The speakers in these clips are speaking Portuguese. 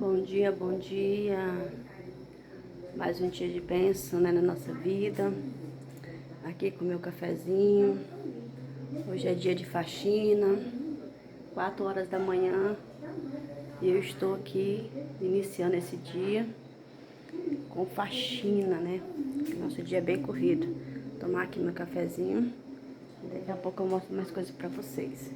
Bom dia, bom dia. Mais um dia de bênção, né, na nossa vida. Aqui com meu cafezinho. Hoje é dia de faxina, 4 horas da manhã. E eu estou aqui iniciando esse dia com faxina, né? Nosso dia é bem corrido. Vou tomar aqui meu cafezinho. E daqui a pouco eu mostro mais coisas pra vocês.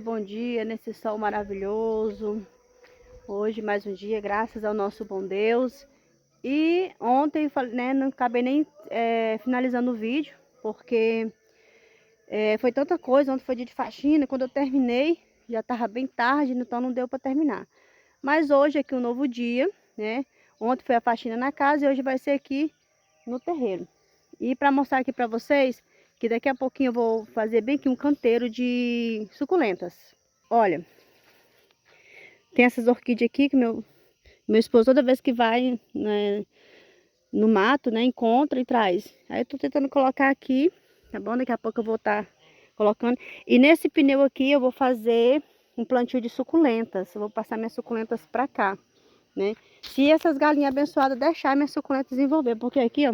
Bom dia, nesse sol maravilhoso. Hoje mais um dia, graças ao nosso bom Deus. E ontem, né, não acabei nem finalizando o vídeo, porque foi tanta coisa. Ontem foi dia de faxina, quando eu terminei, já estava bem tarde, então não deu para terminar. Mas hoje é aqui um novo dia, né? Ontem foi a faxina na casa e hoje vai ser aqui no terreiro. E para mostrar aqui para vocês, que daqui a pouquinho eu vou fazer bem aqui um canteiro de suculentas. Olha, tem essas orquídeas aqui que meu esposo toda vez que vai, né, no mato, né, encontra e traz. Aí eu tô tentando colocar aqui, tá bom? Daqui a pouco eu vou estar colocando. E nesse pneu aqui eu vou fazer um plantio de suculentas. Eu vou passar minhas suculentas pra cá, né? Se essas galinhas abençoadas deixar minhas suculentas desenvolver, porque aqui, ó,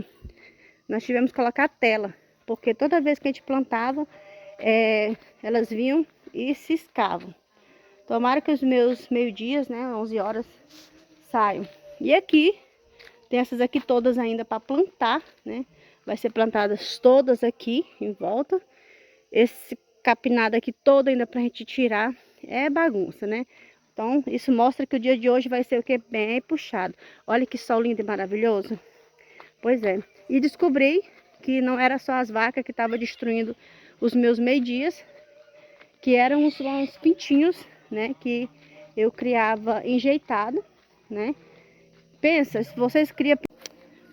nós tivemos que colocar tela, porque toda vez que a gente plantava, elas vinham e ciscavam. Tomara que os meus meio-dias, né, 11 horas, saiam. E aqui, tem essas aqui todas ainda para plantar, né? Vai ser plantadas todas aqui em volta. Esse capinado aqui todo ainda pra gente tirar é bagunça, né? Então, isso mostra que o dia de hoje vai ser o que? Bem puxado. Olha que sol lindo e maravilhoso. Pois é. E descobri que não era só as vacas que estavam destruindo os meus meio-dias, que eram uns pintinhos, né? Que eu criava enjeitado, né? Pensa, se vocês criam...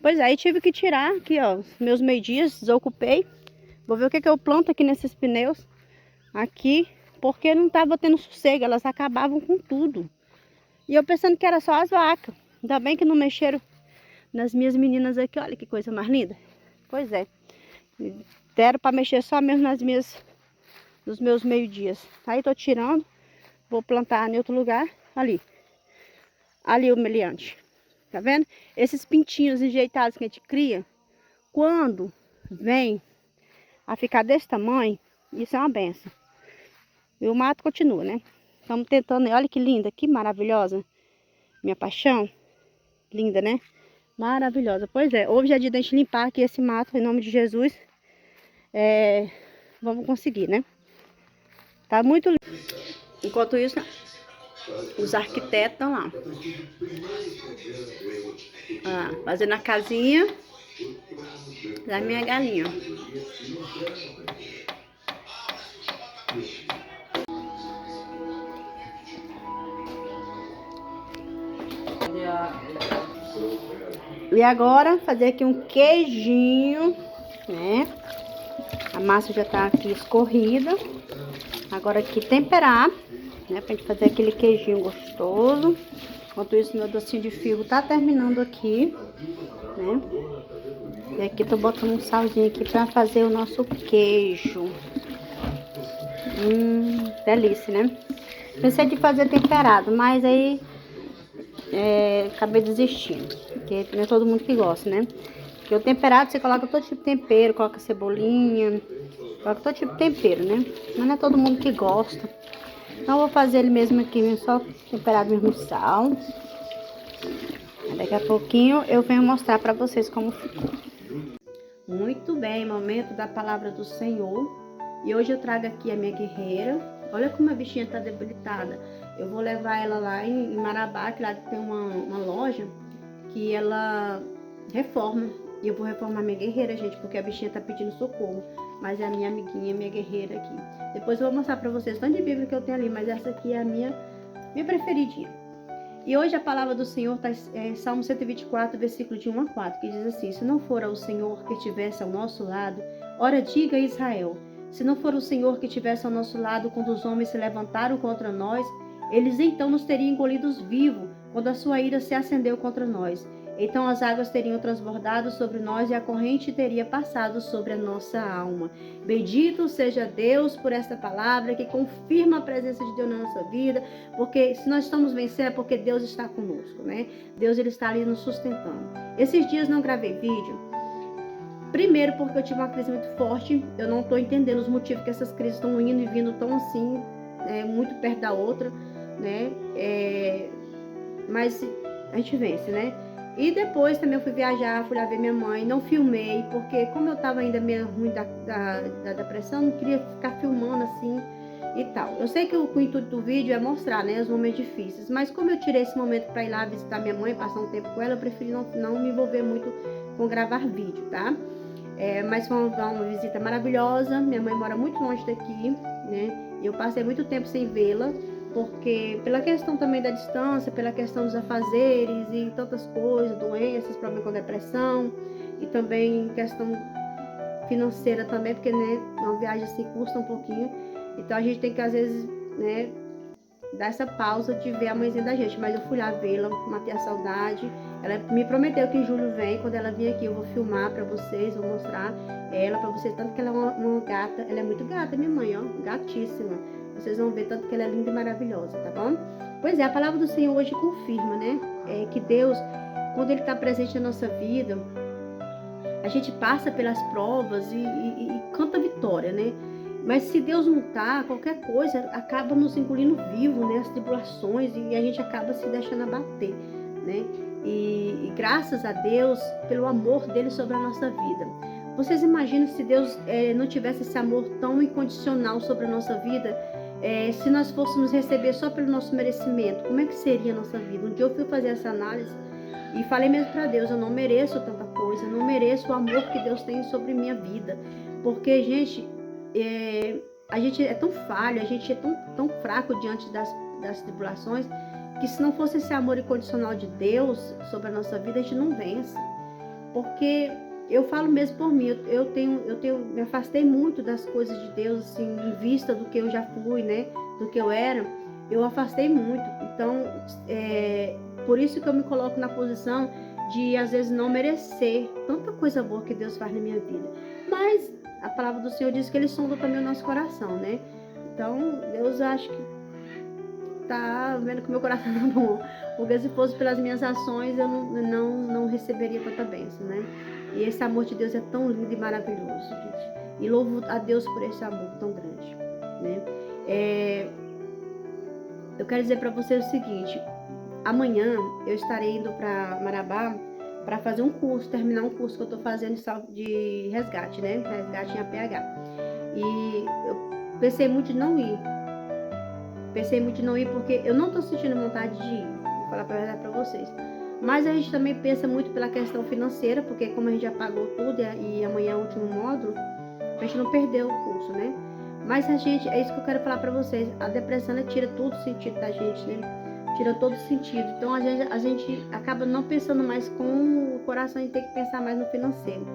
Pois é, aí tive que tirar aqui, ó, os meus meio-dias, desocupei. Vou ver o que eu planto aqui nesses pneus. Aqui, porque não tava tendo sossego, elas acabavam com tudo. E eu pensando que era só as vacas. Ainda bem que não mexeram nas minhas meninas aqui, olha que coisa mais linda. Pois é, deram para mexer só mesmo nos meus meio-dias. Aí tô tirando, vou plantar em outro lugar, ali. Ali o meliante. Tá vendo? Esses pintinhos enjeitados que a gente cria, quando vem a ficar desse tamanho, isso é uma benção. E o mato continua, né? estamos tentando. Olha que linda, que maravilhosa. Minha paixão. Linda, né? Maravilhosa. Pois é, hoje é dia da gente limpar aqui esse mato, em nome de Jesus. Vamos conseguir, né? Tá muito lindo. Enquanto isso, os arquitetos estão lá. Fazendo a casinha da minha galinha. E agora, fazer aqui um queijinho, né? A massa já tá aqui escorrida. Agora aqui temperar, né? Pra gente fazer aquele queijinho gostoso. Enquanto isso, meu docinho de figo tá terminando aqui, né? E aqui tô botando um salzinho aqui pra fazer o nosso queijo. Delícia, né? Pensei de fazer temperado, mas aí acabei desistindo. Porque não é todo mundo que gosta, né? Porque o temperado você coloca todo tipo de tempero, coloca cebolinha, coloca todo tipo de tempero, né? Mas não é todo mundo que gosta. Então eu vou fazer ele mesmo aqui, só temperado mesmo sal. Daqui a pouquinho eu venho mostrar pra vocês como ficou. Muito bem, momento da palavra do Senhor. E hoje eu trago aqui a minha guerreira. Olha como a bichinha tá debilitada. Eu vou levar ela lá em Marabá, que lá tem uma loja que ela reforma. E eu vou reformar minha guerreira, gente, porque a bichinha tá pedindo socorro. Mas é a minha amiguinha, minha guerreira aqui. Depois eu vou mostrar pra vocês o tanto de Bíblia que eu tenho ali, mas essa aqui é a minha preferidinha. E hoje a palavra do Senhor está em Salmo 124, versículo de 1 a 4, que diz assim: se não for o Senhor que estivesse ao nosso lado, ora diga a Israel, se não for o Senhor que estivesse ao nosso lado, quando os homens se levantaram contra nós, eles então nos teriam engolidos vivos, quando a sua ira se acendeu contra nós. Então as águas teriam transbordado sobre nós e a corrente teria passado sobre a nossa alma. Bendito seja Deus por esta palavra que confirma a presença de Deus na nossa vida, porque se nós estamos vencendo é porque Deus está conosco, né? Deus ele está ali nos sustentando. Esses dias não gravei vídeo, primeiro porque eu tive uma crise muito forte, eu não estou entendendo os motivos que essas crises estão indo e vindo tão assim, muito perto da outra, né? Mas a gente vence, né? E depois também eu fui viajar, fui lá ver minha mãe, não filmei, porque como eu tava ainda meio ruim da depressão, não queria ficar filmando assim e tal. Eu sei que o intuito do vídeo é mostrar, né, os momentos difíceis, mas como eu tirei esse momento para ir lá visitar minha mãe, passar um tempo com ela, eu preferi não me envolver muito com gravar vídeo, tá? Mas foi uma visita maravilhosa, minha mãe mora muito longe daqui, né, e eu passei muito tempo sem vê-la, porque pela questão também da distância, pela questão dos afazeres e tantas coisas, doenças, problema com depressão e também questão financeira também, porque né, uma viagem assim custa um pouquinho, então a gente tem que às vezes, né, dar essa pausa de ver a mãezinha da gente, mas eu fui lá vê-la, matei a saudade. Ela me prometeu que em julho vem, quando ela vir aqui eu vou filmar pra vocês, vou mostrar ela pra vocês, tanto que ela é uma gata, ela é muito gata, minha mãe, ó, gatíssima. Vocês vão ver tanto que ela é linda e maravilhosa, tá bom? Pois é, a palavra do Senhor hoje confirma, né? Que Deus, quando Ele está presente na nossa vida, a gente passa pelas provas e canta vitória, né? Mas se Deus não tá, qualquer coisa acaba nos engolindo vivo, né? As tribulações, e a gente acaba se deixando abater, né? E graças a Deus pelo amor dele sobre a nossa vida. Vocês imaginam se Deus não tivesse esse amor tão incondicional sobre a nossa vida? Se nós fôssemos receber só pelo nosso merecimento, como é que seria a nossa vida? Um dia eu fui fazer essa análise e falei mesmo para Deus, eu não mereço tanta coisa, eu não mereço o amor que Deus tem sobre minha vida. Porque, gente, a gente é tão falho, a gente é tão fraco diante das tribulações, que se não fosse esse amor incondicional de Deus sobre a nossa vida, a gente não vence. Porque eu falo mesmo por mim, eu me afastei muito das coisas de Deus, assim, em vista do que eu já fui, né, do que eu era, eu afastei muito. Então, por isso que eu me coloco na posição de, às vezes, não merecer tanta coisa boa que Deus faz na minha vida. Mas a palavra do Senhor diz que Ele sonda também o nosso coração, né? Então, Deus acha que tá vendo que o meu coração tá bom. Porque se fosse pelas minhas ações, eu não receberia tanta bênção, né? E esse amor de Deus é tão lindo e maravilhoso, gente. E louvo a Deus por esse amor tão grande, né? eu quero dizer para você o seguinte: amanhã eu estarei indo para Marabá para fazer um curso, terminar um curso que eu tô fazendo de resgate, né? Resgate em APH. E eu pensei muito em não ir. Pensei muito em não ir porque eu não tô sentindo vontade de ir. Vou falar pra verdade pra vocês. Mas a gente também pensa muito pela questão financeira, porque como a gente já pagou tudo e amanhã é o último módulo, a gente não perdeu o curso, né? Mas a gente, é isso que eu quero falar pra vocês, a depressão, ela tira todo o sentido da gente, né? Tira todo o sentido. Então a gente acaba não pensando mais com o coração e tem que pensar mais no financeiro.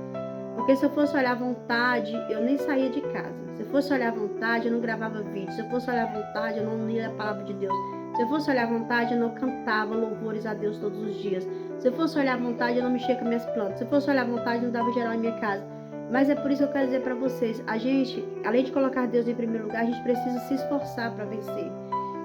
Porque se eu fosse olhar à vontade, eu nem saía de casa. Se eu fosse olhar à vontade, eu não gravava vídeo. Se eu fosse olhar à vontade, eu não lia a palavra de Deus. Se eu fosse olhar à vontade, eu não cantava louvores a Deus todos os dias. Se eu fosse olhar à vontade, eu não mexia com minhas plantas. Se eu fosse olhar à vontade, eu não dava geral em minha casa. Mas é por isso que eu quero dizer para vocês, a gente, além de colocar Deus em primeiro lugar, a gente precisa se esforçar para vencer.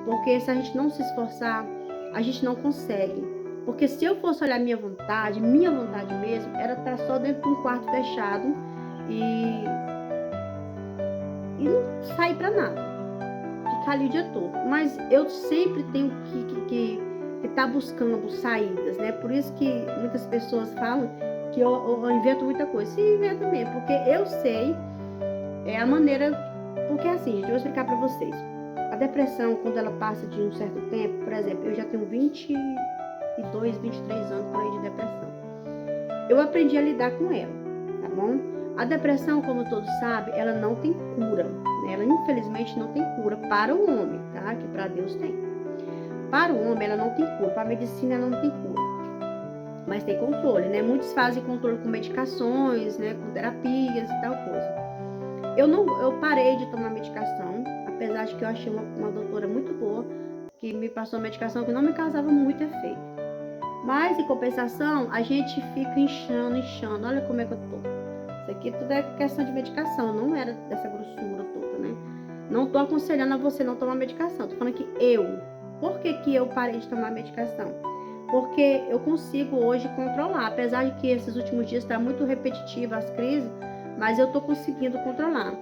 Porque se a gente não se esforçar, a gente não consegue. Porque se eu fosse olhar minha vontade mesmo, era estar só dentro de um quarto fechado e não sair para nada. Ficar ali o dia todo. Mas eu sempre tenho que estar buscando saídas, né? Por isso que muitas pessoas falam que eu invento muita coisa. Sim, invento mesmo, porque eu sei a maneira. Porque assim, gente, eu vou explicar para vocês. A depressão, quando ela passa de um certo tempo, por exemplo, eu já tenho 22, 23 anos por aí de depressão. Eu aprendi a lidar com ela, tá bom? A depressão, como todos sabem, ela não tem cura, né? Ela infelizmente não tem cura para o homem, tá? Que para Deus tem. Para o homem ela não tem cura, para a medicina ela não tem cura. Mas tem controle, né? Muitos fazem controle com medicações, né? Com terapias e tal coisa. Eu parei de tomar medicação, apesar de que eu achei uma doutora muito boa, que me passou a medicação que não me causava muito efeito. Mas, em compensação, a gente fica inchando. Olha como é que eu tô. Isso aqui tudo é questão de medicação, não era dessa grossura toda, né? Não tô aconselhando a você não tomar medicação. Tô falando que Por que eu parei de tomar medicação? Porque eu consigo hoje controlar. Apesar de que esses últimos dias tá muito repetitiva as crises, mas eu tô conseguindo controlar.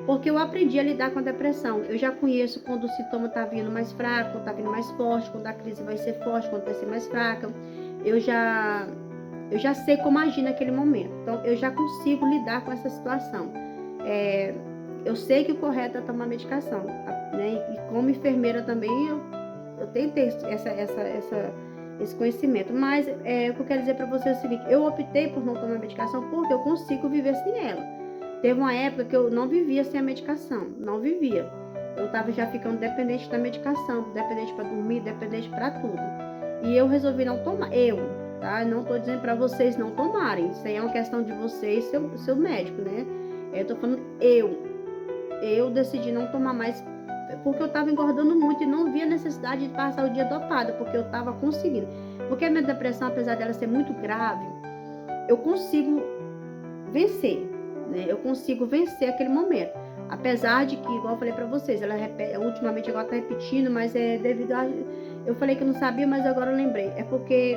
Porque eu aprendi a lidar com a depressão. Eu já conheço quando o sintoma tá vindo mais fraco, quando tá vindo mais forte, quando a crise vai ser forte, quando vai ser mais fraca. Eu já sei como agir naquele momento. Então, eu já consigo lidar com essa situação. Eu sei que o correto é tomar medicação, né? E como enfermeira também, eu tenho que ter esse conhecimento. Mas o que eu quero dizer para você é o seguinte: eu optei por não tomar medicação porque eu consigo viver sem ela. Teve uma época que eu não vivia sem a medicação, não vivia. Eu estava já ficando dependente da medicação, dependente para dormir, dependente para tudo. E eu resolvi não tomar, tá? Não estou dizendo para vocês não tomarem, isso aí é uma questão de vocês, seu médico, né? Eu tô falando eu decidi não tomar mais, porque eu estava engordando muito e não via necessidade de passar o dia dopada, porque eu estava conseguindo. Porque a minha depressão, apesar dela ser muito grave, eu consigo vencer. Eu consigo vencer aquele momento. Apesar de que, igual eu falei pra vocês, ela ultimamente agora tá repetindo, mas é devido a... Eu falei que eu não sabia, mas agora eu lembrei. É porque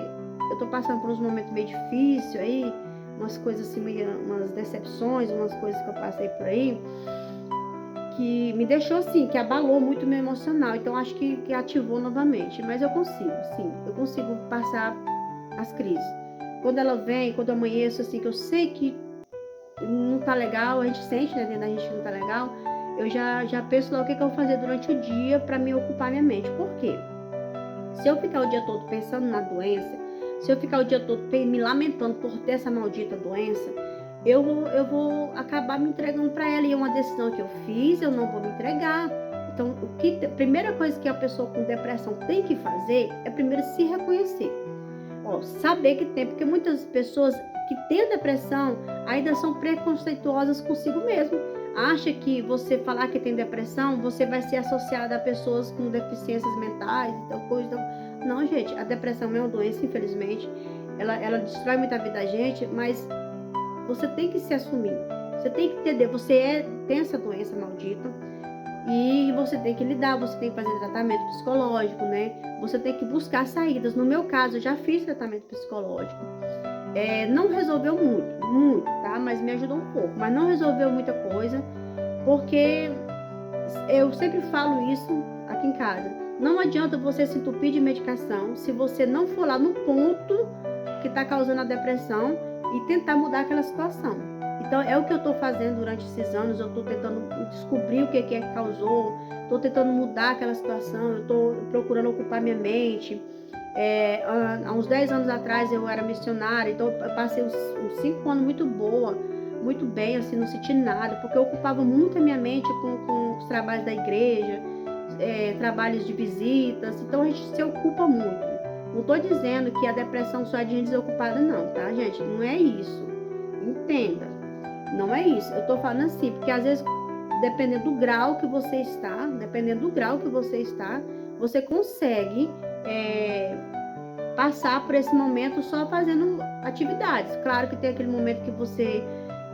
eu tô passando por uns momentos meio difíceis aí, umas coisas assim, umas decepções, umas coisas que eu passei por aí, que me deixou assim, que abalou muito o meu emocional. Então acho que ativou novamente. Mas eu consigo, sim, eu consigo passar as crises. Quando ela vem, quando eu amanheço, assim, que eu sei que não tá legal, a gente sente, né, dentro da gente que não tá legal, eu já penso lá o que eu vou fazer durante o dia para me ocupar minha mente. Por quê? Se eu ficar o dia todo pensando na doença, se eu ficar o dia todo me lamentando por ter essa maldita doença, eu vou acabar me entregando para ela, e é uma decisão que eu fiz, eu não vou me entregar. Então, a primeira coisa que a pessoa com depressão tem que fazer é primeiro se reconhecer. Saber que tem, porque muitas pessoas que têm depressão ainda são preconceituosas consigo mesmo. Acha que você falar que tem depressão, você vai ser associada a pessoas com deficiências mentais e tal coisa. Não, gente, a depressão é uma doença, infelizmente. Ela destrói muita vida da gente, mas você tem que se assumir. Você tem que entender, você tem essa doença maldita. E você tem que lidar, você tem que fazer tratamento psicológico, né? Você tem que buscar saídas. No meu caso, eu já fiz tratamento psicológico. Não resolveu muito, tá? Mas me ajudou um pouco. Mas não resolveu muita coisa, porque eu sempre falo isso aqui em casa. Não adianta você se entupir de medicação se você não for lá no ponto que está causando a depressão e tentar mudar aquela situação. Então, é o que eu estou fazendo durante esses anos. Eu estou tentando descobrir o que é que causou, estou tentando mudar aquela situação, eu estou procurando ocupar minha mente. Há uns 10 anos atrás eu era missionária, então eu passei uns 5 anos muito bem, assim, não senti nada, porque eu ocupava muito a minha mente com os trabalhos da igreja, trabalhos de visitas, então a gente se ocupa muito. Não estou dizendo que a depressão só é de gente desocupada, não, tá, gente? Não é isso. Entenda. Não é isso. Eu tô falando assim, porque às vezes, dependendo do grau que você está, você consegue passar por esse momento só fazendo atividades. Claro que tem aquele momento que você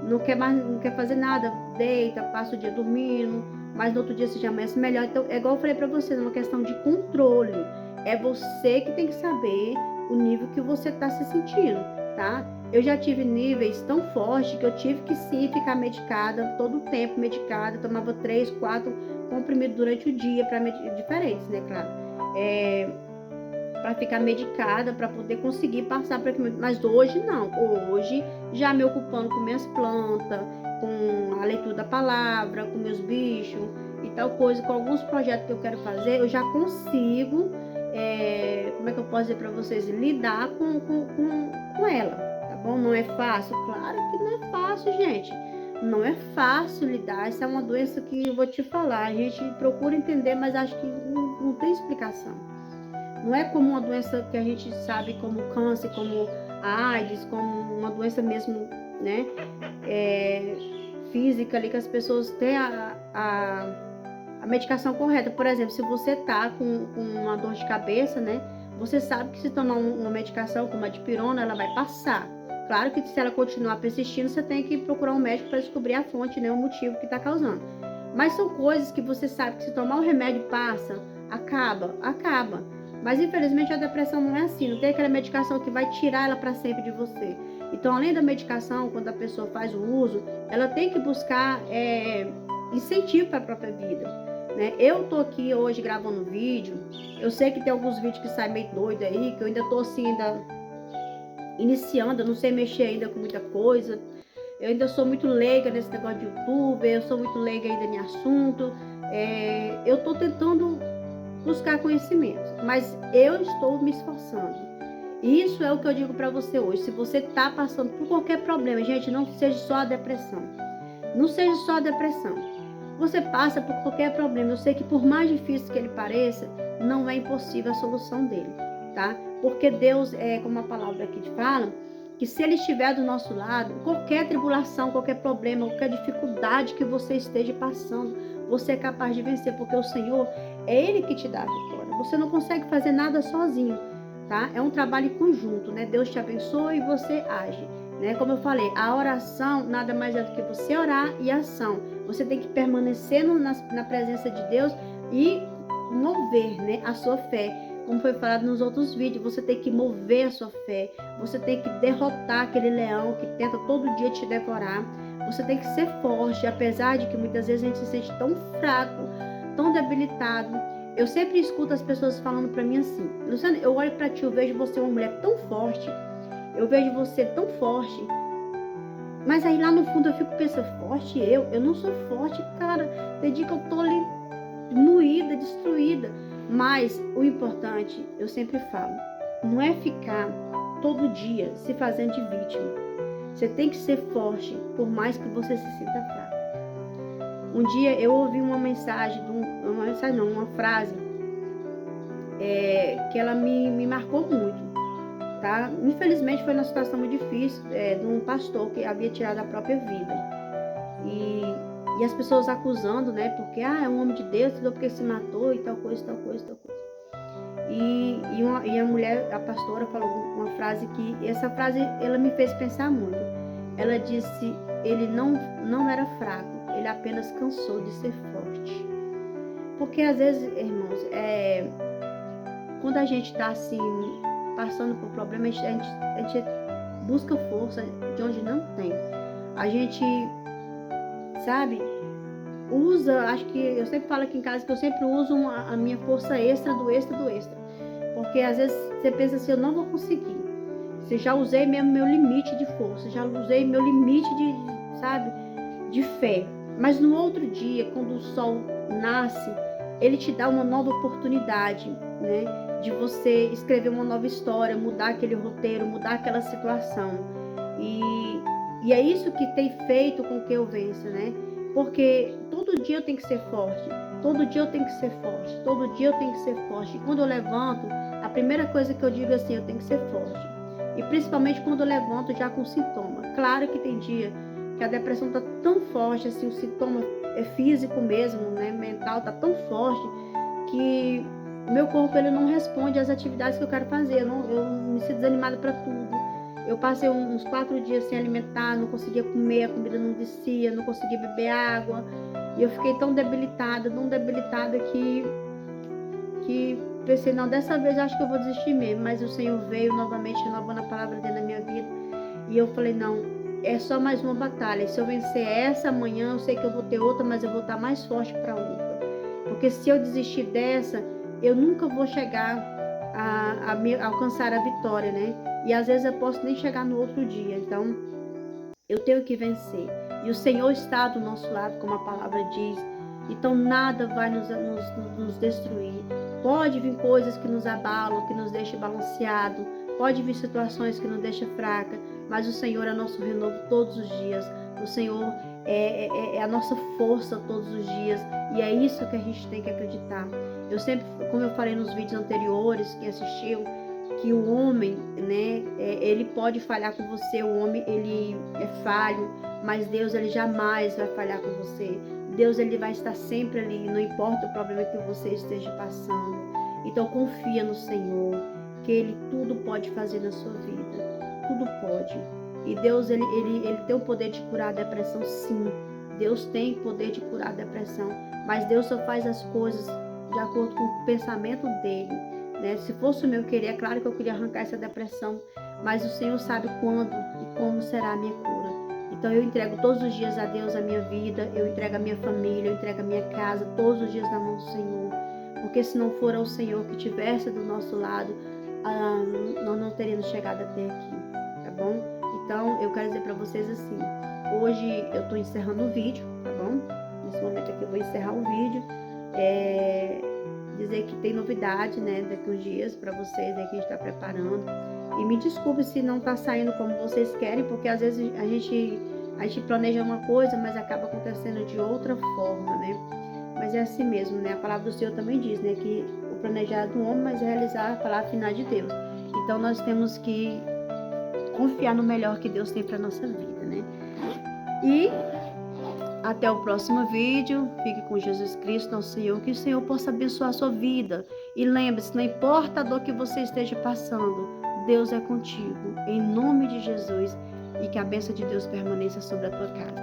não quer fazer nada, deita, passa o dia dormindo, mas no outro dia você já amanhece melhor. Então, é igual eu falei pra vocês, é uma questão de controle. É você que tem que saber o nível que você tá se sentindo, tá? Eu já tive níveis tão fortes que eu tive que sim ficar medicada, todo o tempo medicada, tomava 3, 4 comprimidos durante o dia, diferentes, né, claro. Para ficar medicada, para poder conseguir passar por aquilo. Mas hoje não. Hoje, já me ocupando com minhas plantas, com a leitura da palavra, com meus bichos e tal coisa, com alguns projetos que eu quero fazer, eu já consigo, como é que eu posso dizer para vocês, lidar com ela, tá bom? Não é fácil? Claro que não é fácil, gente. Não é fácil lidar. Essa é uma doença que eu vou te falar. A gente procura entender, mas acho que não tem explicação. Não é como uma doença que a gente sabe como câncer, como a AIDS, como uma doença mesmo, né, física ali, que as pessoas têm a medicação correta. Por exemplo, se você tá com uma dor de cabeça, né, você sabe que se tomar uma medicação como a dipirona, ela vai passar. Claro que se ela continuar persistindo, você tem que procurar um médico para descobrir a fonte, né, o motivo que está causando. Mas são coisas que você sabe que se tomar o remédio passa, acaba. Mas infelizmente a depressão não é assim, não tem aquela medicação que vai tirar ela para sempre de você. Então, além da medicação, quando a pessoa faz o uso, ela tem que buscar incentivo para a própria vida, né? Eu tô aqui hoje gravando vídeo, eu sei que tem alguns vídeos que saem meio doido aí, que eu ainda tô assim, ainda iniciando, eu não sei mexer ainda com muita coisa, eu ainda sou muito leiga nesse negócio de YouTube, eu sou muito leiga ainda em assunto, eu tô tentando buscar conhecimento, mas eu estou me esforçando. Isso é o que eu digo para você hoje. Se você está passando por qualquer problema, gente, não seja só a depressão. Não seja só a depressão. Você passa por qualquer problema. Eu sei que por mais difícil que ele pareça, não é impossível a solução dele, tá? Porque Deus, como a palavra aqui te fala, que se Ele estiver do nosso lado, qualquer tribulação, qualquer problema, qualquer dificuldade que você esteja passando, você é capaz de vencer, porque o Senhor é Ele que te dá a vitória. Você não consegue fazer nada sozinho, tá? É um trabalho em conjunto, né? Deus te abençoa e você age, né? Como eu falei, a oração nada mais é do que você orar e ação. Você tem que permanecer na presença de Deus e mover, né, a sua fé. Como foi falado nos outros vídeos, você tem que mover a sua fé. Você tem que derrotar aquele leão que tenta todo dia te devorar. Você tem que ser forte, apesar de que muitas vezes a gente se sente tão fraco, tão debilitado. Eu sempre escuto as pessoas falando pra mim assim: Luciana, eu olho pra ti, eu vejo você uma mulher tão forte, eu vejo você tão forte, mas aí lá no fundo eu fico pensando, forte eu não sou forte, cara. Tem dia que eu tô ali moída, destruída. Mas o importante, eu sempre falo, não é ficar todo dia se fazendo de vítima. Você tem que ser forte, por mais que você se sinta fraco. Um dia eu ouvi uma mensagem, uma frase, que ela me marcou muito, tá? Infelizmente foi uma situação muito difícil, de um pastor que havia tirado a própria vida. E as pessoas acusando, né? Porque, é um homem de Deus, porque se matou e tal coisa. E a mulher, a pastora, falou uma frase que, essa frase, ela me fez pensar muito. Ela disse, ele não era fraco, ele apenas cansou de ser forte. Porque às vezes, irmãos, quando a gente tá assim, passando por problemas, a gente busca força de onde não tem. A gente, sabe, usa, acho que eu sempre falo aqui em casa que eu sempre uso a minha força extra do extra do extra. Porque às vezes você pensa assim, eu não vou conseguir. Você já usei mesmo meu limite de força, já usei meu limite sabe, de fé. Mas no outro dia, quando o sol nasce, ele te dá uma nova oportunidade, né? De você escrever uma nova história, mudar aquele roteiro, mudar aquela situação. E é isso que tem feito com que eu vença, né? Porque todo dia eu tenho que ser forte, todo dia eu tenho que ser forte, todo dia eu tenho que ser forte. E quando eu levanto, a primeira coisa que eu digo é assim, eu tenho que ser forte. E principalmente quando eu levanto já com sintoma. Claro que tem dia que a depressão tá tão forte, assim, o sintoma é físico mesmo, né? Mental tá tão forte que meu corpo ele não responde às atividades que eu quero fazer. Eu me sinto desanimada para tudo. Eu passei uns 4 dias sem alimentar, não conseguia comer, a comida não descia, não conseguia beber água. E eu fiquei tão debilitada que pensei, não, dessa vez eu acho que eu vou desistir mesmo. Mas o Senhor veio novamente, renovando a palavra dele na minha vida. E eu falei, não, é só mais uma batalha. Se eu vencer essa amanhã, eu sei que eu vou ter outra, mas eu vou estar mais forte para outra. Porque se eu desistir dessa, eu nunca vou chegar a alcançar a vitória, né? E às vezes eu posso nem chegar no outro dia. Então, eu tenho que vencer. E o Senhor está do nosso lado, como a palavra diz. Então, nada vai nos destruir. Pode vir coisas que nos abalam, que nos deixam balanceado. Pode vir situações que nos deixam fraca. Mas o Senhor é nosso renovo todos os dias. O Senhor é a nossa força todos os dias. E é isso que a gente tem que acreditar. Eu sempre, como eu falei nos vídeos anteriores, quem assistiu, que o homem, né, ele pode falhar com você, o homem, ele é falho, mas Deus, ele jamais vai falhar com você. Deus, ele vai estar sempre ali, não importa o problema que você esteja passando. Então, confia no Senhor, que Ele tudo pode fazer na sua vida, tudo pode. E Deus, ele tem o poder de curar a depressão, sim. Deus tem o poder de curar a depressão, mas Deus só faz as coisas de acordo com o pensamento dele. Né? Se fosse o meu querer, é claro que eu queria arrancar essa depressão, mas o Senhor sabe quando e como será a minha cura. Então eu entrego todos os dias a Deus a minha vida, eu entrego a minha família, eu entrego a minha casa, todos os dias na mão do Senhor. Porque se não for o Senhor que estivesse do nosso lado, nós não teríamos chegado até aqui, tá bom? Então eu quero dizer para vocês assim, hoje eu estou encerrando o vídeo, tá bom? Nesse momento aqui eu vou encerrar o vídeo. Dizer que tem novidade, né, daqui uns dias para vocês, né, que a gente está preparando. E me desculpe se não está saindo como vocês querem, porque às vezes a gente planeja uma coisa, mas acaba acontecendo de outra forma, né? Mas é assim mesmo, né? A palavra do Senhor também diz, né, que o planejado do homem, mas realizar a palavra final de Deus. Então nós temos que confiar no melhor que Deus tem para nossa vida, né? E até o próximo vídeo. Fique com Jesus Cristo, nosso Senhor. Que o Senhor possa abençoar a sua vida. E lembre-se, não importa a dor que você esteja passando, Deus é contigo. Em nome de Jesus. E que a bênção de Deus permaneça sobre a tua casa.